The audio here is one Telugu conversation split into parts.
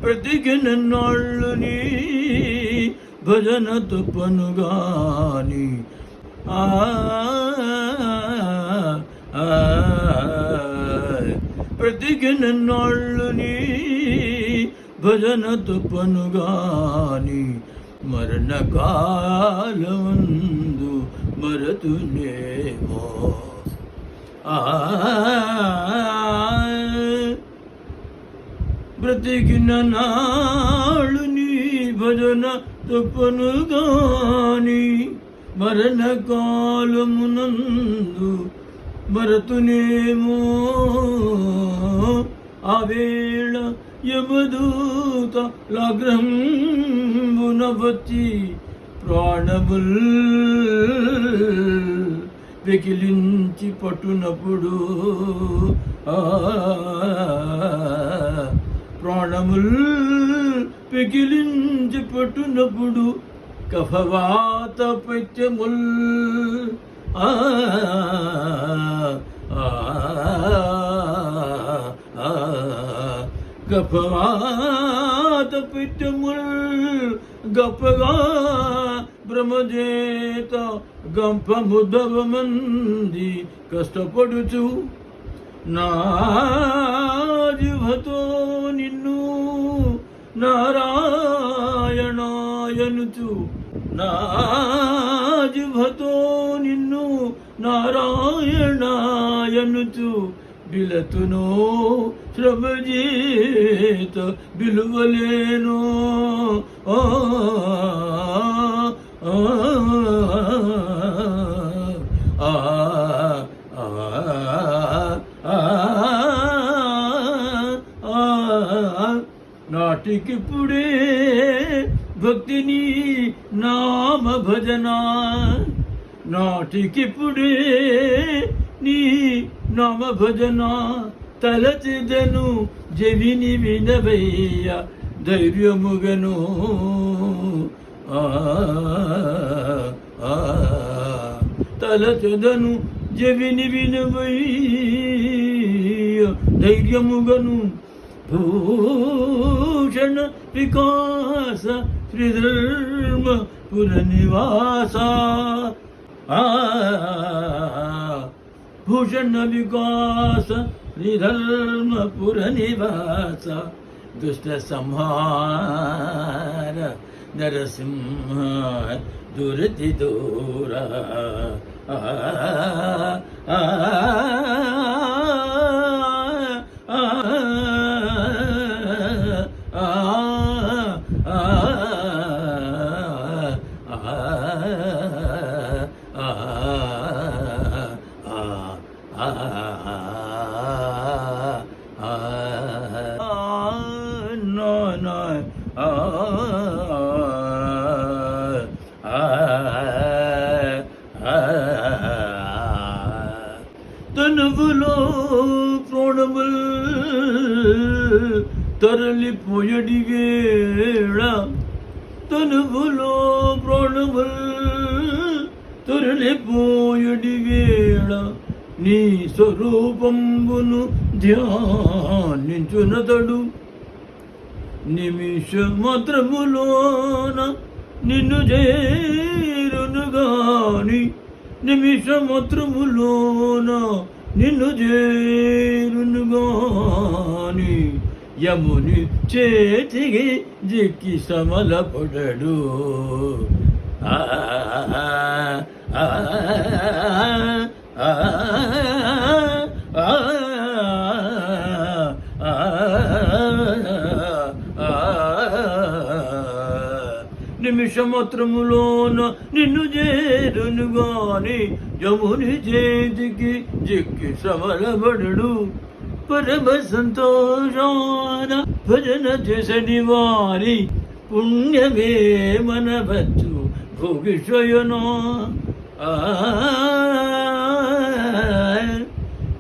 బ్రతికినన్నాళ్ళు నీ భజన తప్పనుగాని బ్రతికినన్నాళ్ళు నీ భజన తప్పనుగాని మరణకాలమందు మరతునేమో బ్రతికిన నాళ్ళు నీ భజన తప్పను గాని మరణకాలమునందు మరతునేమో ఆవేళ యమదూత లాగ్రహంబున వచ్చి ప్రాణముల్ పెకిలించి పట్టునప్పుడు ప్రాణముల్ పెకిలించి పట్టునప్పుడు కఫవాత పైత్యముల్ గపవాత పిట్టముల్ గప్పగా బ్రహ్మజేత గంపముదవమంది కష్టపడుచు నా జిహ్వతో నిన్ను నారాయణాయనుచు నా జిహ్వతో నిన్ను నారాయణాయనుచు బిలతునో శ్రమజీత బిలువలేనో నాటికిప్పుడే భక్తిని నామ భజన నాటికిప్పుడే నీ నామ భజన తలచిదను జవిని వినవయ్య ధైర్యముగను తలచిదను జవిని వినవయ్య ధైర్యముగను భూషణ వికాస శ్రీధర్మ పురనివాస భూషణ వికాస శ్రీధర్మపుర నివాస దుష్ట సంహార నరసింహ దురతి దూర తనువులో ప్రాణముల్ తరలిపోయడి వేళ తనువులో ప్రాణముల్ తరలిపోయడి వేళ నీ స్వరూపంబును ధ్యానించునతడు నిమిష మాత్రములోన నిన్ను చేరును గాని నిమిష మాత్రములోన నిన్ను చేరును గాని యముని చేతికి జిక్కి సమలపడడు నిమిషమాత్రములోన నిన్ను చేరును గాని యముని చేతికి జిక్కి సమలబడు పరమ సంతోషాన భజన చేసని వారి పుణ్యమే మనవచ్చు భోగిషయనో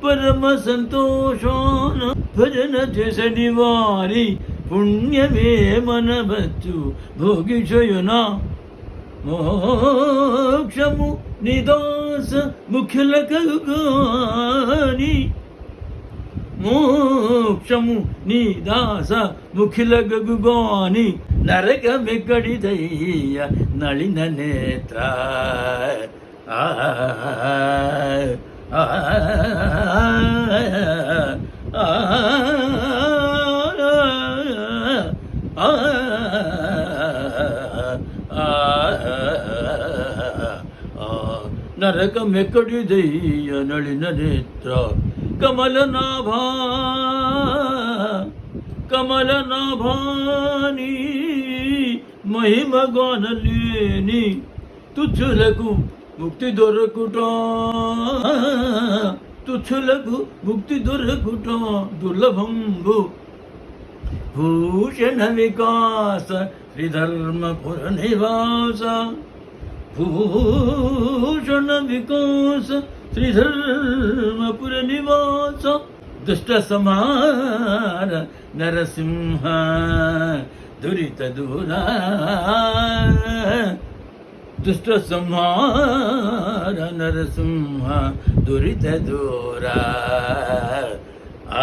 పరమ సంతోషాన భజన చేసని వారి పుణ్యమే మనవచ్చు భోగిషయున మోక్షము నిదాస ముఖ్యుల కలుగాని మోక్షము నీ దాస ముఖిలగగుగాని నరకమెక్కడిదయ్య నళిన నేత్ర ఆ ఆ నరకమెక్కడిదయ్య నళిన నేత్ర కమలనాభా కమలనాభాని మహిమగానలేని తుచ్చులకు ముక్తి దొరకుట తుచ్చులకు ముక్తి దొరకుట దుర్లభంబు భూషణ వికాస శ్రీధర్మపుర నివాస భూషణ వికాస శ్రీధర్మపుర నివాస దుష్ట సమార నరసింహ దురిత దూరా దుష్ట సంహార నరసింహ దురిత దూరా ఆ